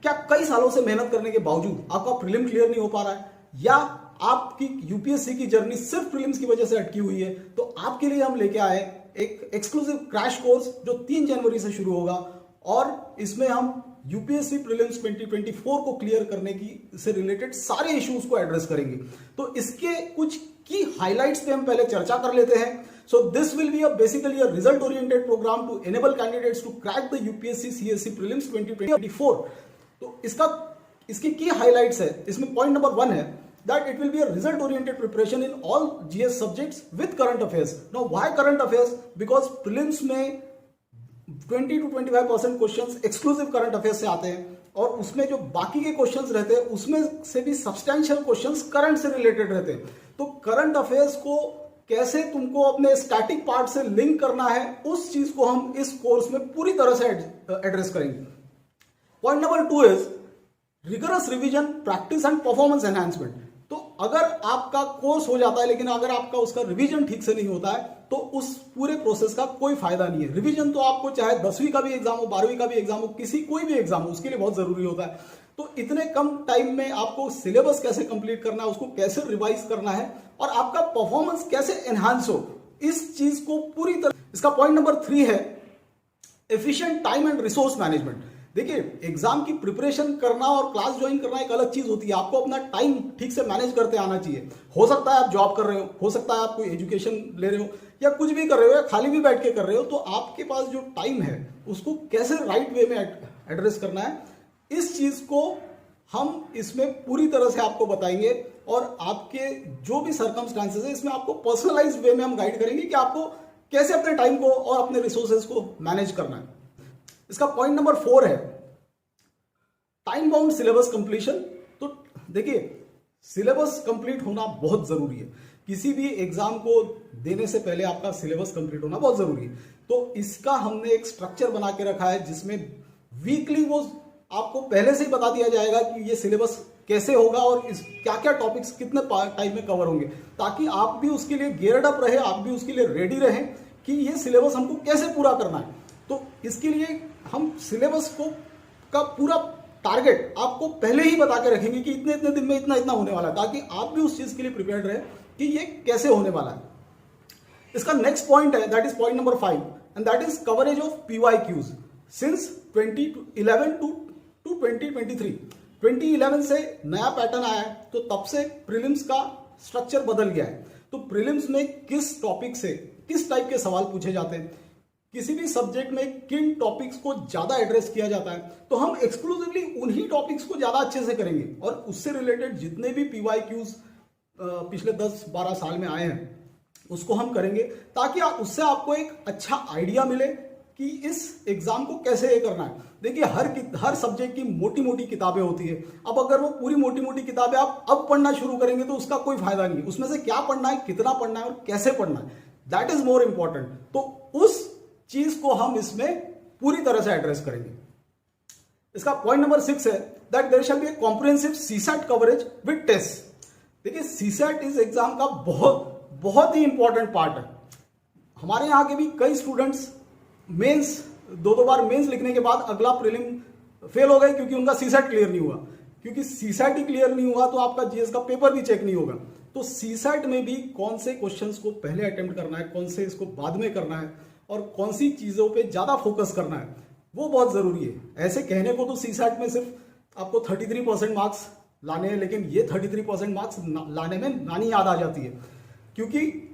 क्या कई सालों से मेहनत करने के बावजूद आपका प्रीलिम क्लियर नहीं हो पा रहा है, या आपकी यूपीएससी की जर्नी सिर्फ प्रीलिम्स की वजह से अटकी हुई है, तो आपके लिए हम लेके आए एक एक्सक्लूसिव क्रैश कोर्स जो 3 जनवरी से शुरू होगा, और इसमें हम यूपीएससी प्रीलिम्स 2024 को क्लियर करने की से रिलेटेड सारे इश्यूज को एड्रेस करेंगे। तो इसके कुछ की हाइलाइट्स पे हम पहले चर्चा कर लेते हैं। So this will be basically a result oriented programme to enable candidates to crack the UPSC CSE prelims 2024। तो इसकी की हाइलाइट्स है, इसमें पॉइंट नंबर 1 है that it will be a result oriented preparation in all GS subjects with current affairs. Now why current affairs? Because prelims में 20 to 25% questions exclusive current affairs से आते हैं, और उसमें जो बाकी के क्वेश्चंस रहते हैं उसमें से भी सब्सटैंशियल क्वेश्चंस करंट से रिलेटेड रहते हैं। तो करंट अफेयर्स को कैसे तुमको अपने स्टैटिक पार्ट से लिंक करना है, उस चीज को हम इस कोर्स में पूरी तरह से एड्रेस करेंगे। Point number 2 is rigorous revision, practice and performance enhancement. तो अगर आपका कोर्स हो जाता है लेकिन अगर आपका उसका रिवीजन ठीक से नहीं होता है तो उस पूरे प्रोसेस का कोई फायदा नहीं है। रिवीजन तो आपको चाहे 10वीं का भी एग्जाम हो, 12वीं का भी एग्जाम हो, कोई भी एग्जाम हो, उसके लिए बहुत जरूरी होता है। तो इतने कम टाइम में आपको सिलेबस कैसे कंप्लीट करना है, उसको कैसे रिवाइज करना है, और आपका परफॉर्मेंस कैसे एनहांस हो, इस चीज को पूरी तरह। इसका पॉइंट नंबर 3 है efficient time and resource management. देखिए, एग्जाम की प्रिपरेशन करना और क्लास ज्वाइन करना एक अलग चीज होती है। आपको अपना टाइम ठीक से मैनेज करते आना चाहिए। हो सकता है आप जॉब कर रहे हो सकता है आप कोई एजुकेशन ले रहे हो, या कुछ भी कर रहे हो, या खाली भी बैठ के कर रहे हो, तो आपके पास जो टाइम है उसको कैसे राइट वे में एड्रेस करना है, इस चीज को हम इसमें पूरी तरह से आपको बताएंगे। और आपके जो भी सर्कमस्टांसेस है इसमें आपको पर्सनलाइज्ड वे में हम गाइड करेंगे कि आपको कैसे अपने टाइम को और अपने रिसोर्सेज को मैनेज करना है। इसका पॉइंट नंबर 4 है टाइम बाउंड सिलेबस कंप्लीशन। तो देखिए, सिलेबस कंप्लीट होना बहुत जरूरी है। किसी भी एग्जाम को देने से पहले आपका सिलेबस कंप्लीट होना बहुत जरूरी है। तो इसका हमने एक स्ट्रक्चर बना के रखा है जिसमें वीकली वो आपको पहले से ही बता दिया जाएगा कि ये सिलेबस कैसे होगा और इस क्या क्या टॉपिक्स कितने टाइम में कवर होंगे, ताकि आप भी उसके लिए गियर्ड अप रहे, आप भी उसके लिए रेडी रहें कि ये सिलेबस हमको कैसे पूरा करना है। तो इसके लिए हम सिलेबस को का पूरा टारगेट आपको पहले ही बता के रखेंगे कि इतने इतने दिन में इतना इतना होने वाला है, ताकि आप भी उस चीज के लिए प्रिपेयर्ड रहे कि ये कैसे होने वाला है। इसका नेक्स्ट पॉइंट है, that is point number 5, and that is coverage of PYQs since 2011 to 2023। 2011 से नया पैटर्न आया है, तो तब से प्रीलिम्स का स्ट्रक्चर बदल गया है। तो प्रीलिम्स में किस टॉपिक से किस टाइप के सवाल पूछे जाते हैं, किसी भी सब्जेक्ट में किन टॉपिक्स को ज्यादा एड्रेस किया जाता है, तो हम एक्सक्लूसिवली उन्हीं टॉपिक्स को ज्यादा अच्छे से करेंगे। और उससे रिलेटेड जितने भी PYQs पिछले 10-12 साल में आए हैं उसको हम करेंगे, ताकि उससे आपको एक अच्छा आइडिया मिले कि इस एग्जाम को कैसे ये करना है। देखिए, हर सब्जेक्ट की मोटी मोटी किताबें होती है। अब अगर वो पूरी मोटी मोटी किताबें आप अब पढ़ना शुरू करेंगे तो उसका कोई फायदा नहीं। उसमें से क्या पढ़ना है, कितना पढ़ना है और कैसे पढ़ना है, दैट इज मोर इंपॉर्टेंट। तो उस चीज को हम इसमें पूरी तरह से एड्रेस करेंगे। इसका पॉइंट नंबर 6 है that there shall be a comprehensive CSAT coverage with test. देखिए, सीसैट इस एग्जाम का बहुत ही इंपॉर्टेंट पार्ट है। हमारे यहां के भी कई स्टूडेंट्स मेंस 2 बार मेंस लिखने के बाद अगला प्रीलिम फेल हो गए क्योंकि उनका सीसैट क्लियर नहीं हुआ। क्योंकि सीसैट ही क्लियर नहीं हुआ तो आपका जीएस का पेपर भी चेक नहीं होगा। तो सीसैट में भी कौन से क्वेश्चंस को पहले अटेम्प्ट करना है, कौन से इसको बाद में करना है, और कौन सी चीजों पे ज्यादा फोकस करना है, वो बहुत जरूरी है। ऐसे कहने को तो सीसैट में सिर्फ आपको 33% मार्क्स लाने हैं, लेकिन ये 33% मार्क्स लाने में नानी याद आ जाती है, क्योंकि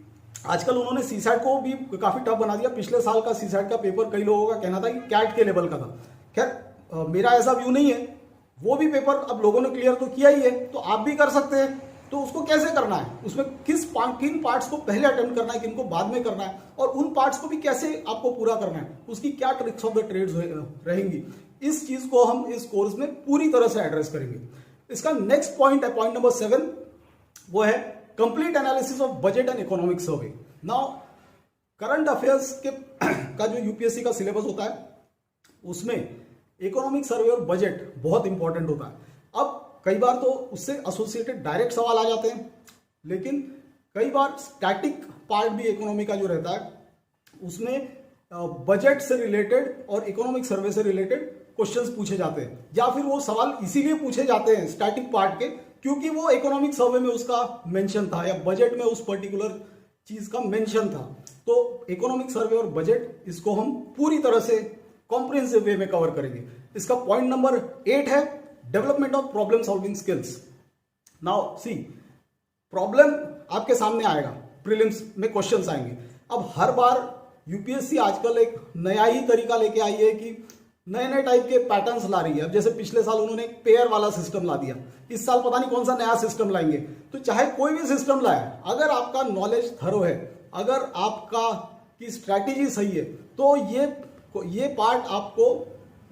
आजकल उन्होंने सीसैट को भी काफी टफ बना दिया। पिछले साल का सीसैट का पेपर कई लोगों का कहना था कि कैट के लेवल का था। खैर, मेरा ऐसा व्यू नहीं है। वो भी पेपर अब लोगों ने क्लियर तो किया ही है, तो आप भी कर सकते हैं। तो उसको कैसे करना है, उसमें किन पार्ट्स को पहले अटेम्प्ट करना है, किन को बाद में करना है, और उन पार्ट्स को भी कैसे आपको पूरा करना है, उसकी क्या ट्रिक्स ऑफ द ट्रेड्स रहेंगी, इस चीज को हम इस कोर्स में पूरी तरह से एड्रेस करेंगे। इसका नेक्स्ट पॉइंट है पॉइंट नंबर 7, वो है complete analysis of budget and economic survey. Now current affairs के का जो यूपीएससी का सिलेबस होता है उसमें इकोनॉमिक सर्वे और बजट बहुत इंपॉर्टेंट होता है। अब कई बार तो उससे एसोसिएटेड डायरेक्ट सवाल आ जाते हैं, लेकिन कई बार स्टैटिक पार्ट भी इकोनॉमी का जो रहता है उसमें बजट से रिलेटेड और इकोनॉमिक सर्वे से रिलेटेड क्वेश्चंस पूछे जाते हैं, या फिर वो सवाल इसीलिए पूछे जाते हैं स्टैटिक पार्ट के क्योंकि वो इकोनॉमिक सर्वे में उसका मेंशन था या बजट में उस पर्टिकुलर चीज का मेंशन था। तो इकोनॉमिक सर्वे और बजट इसको हम पूरी तरह से कॉम्प्रिहेंसिव वे में कवर करेंगे। इसका पॉइंट नंबर 8 है development of problem solving skills. Now see, problem आपके सामने आएगा, प्रीलिम्स में क्वेश्चंस आएंगे। अब हर बार यूपीएससी आजकल एक नया ही तरीका लेके आई है कि नए नए टाइप के पैटर्न्स ला रही है। अब जैसे पिछले साल उन्होंने एक पेयर वाला सिस्टम ला दिया, इस साल पता नहीं कौन सा नया सिस्टम लाएंगे। तो चाहे कोई भी सिस्टम लाए, अगर आपका नॉलेज थरो है, अगर आपका की स्ट्रैटेजी सही है, तो ये पार्ट आपको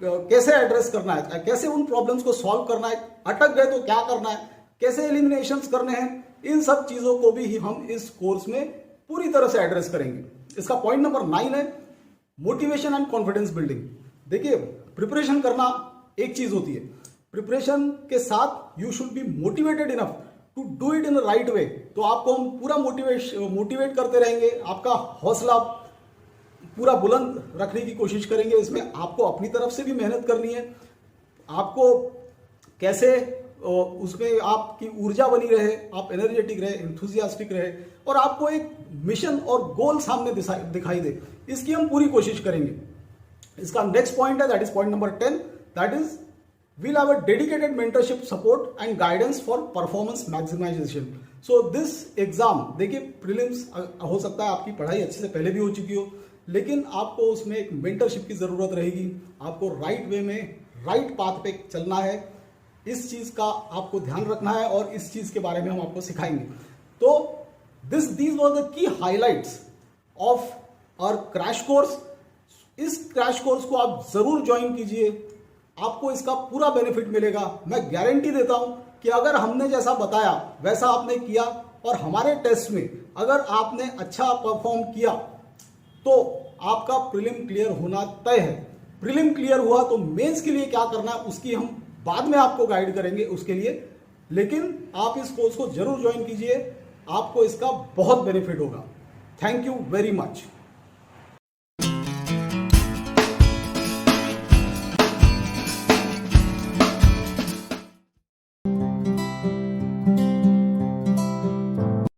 कैसे एड्रेस करना है, कैसे उन प्रॉब्लम्स को सॉल्व करना है, अटक गए तो क्या करना है, कैसे एलिमिनेशंस करने हैं, इन सब चीजों को भी हम इस कोर्स में पूरी तरह से एड्रेस करेंगे। इसका पॉइंट नंबर 9 है मोटिवेशन एंड कॉन्फिडेंस बिल्डिंग। देखिए, प्रिपरेशन करना एक चीज होती है, प्रिपरेशन के साथ you should be motivated enough to do it in the right way. तो आपको हम पूरा मोटिवेट करते रहेंगे, आपका हौसला पूरा बुलंद रखने की कोशिश करेंगे। इसमें आपको अपनी तरफ से भी मेहनत करनी है, आपको कैसे उसमें आपकी ऊर्जा बनी रहे, आप एनर्जेटिक रहे, एंथुजियास्टिक रहे, और आपको एक मिशन और गोल सामने दिखाई दे, इसकी हम पूरी कोशिश करेंगे। इसका नेक्स्ट पॉइंट है, that is point number 10, that is we'll have a dedicated mentorship support and guidance for performance maximisation. So this exam, देखिए प्रीलिम्स हो सकता है आपकी पढ़ाई अच्छे से पहले भी हो चुकी हो, लेकिन आपको उसमें एक मेंटरशिप की जरूरत रहेगी। आपको राइट वे में, राइट पाथ पे चलना है, इस चीज का आपको ध्यान रखना है और इस चीज के बारे में हम आपको सिखाएंगे। तो these were the key highlights of our crash course. इस क्रैश कोर्स को आप जरूर ज्वाइन कीजिए, आपको इसका पूरा बेनिफिट मिलेगा। मैं गारंटी देता हूं कि अगर हमने जैसा बताया वैसा आपने किया और हमारे टेस्ट में अगर आपने अच्छा परफॉर्म किया तो आपका प्रीलिम क्लियर होना तय है। प्रीलिम क्लियर हुआ तो मेंस के लिए क्या करना है उसकी हम बाद में आपको गाइड करेंगे उसके लिए, लेकिन आप इस कोर्स को जरूर ज्वाइन कीजिए, आपको इसका बहुत बेनिफिट होगा। Thank you very much.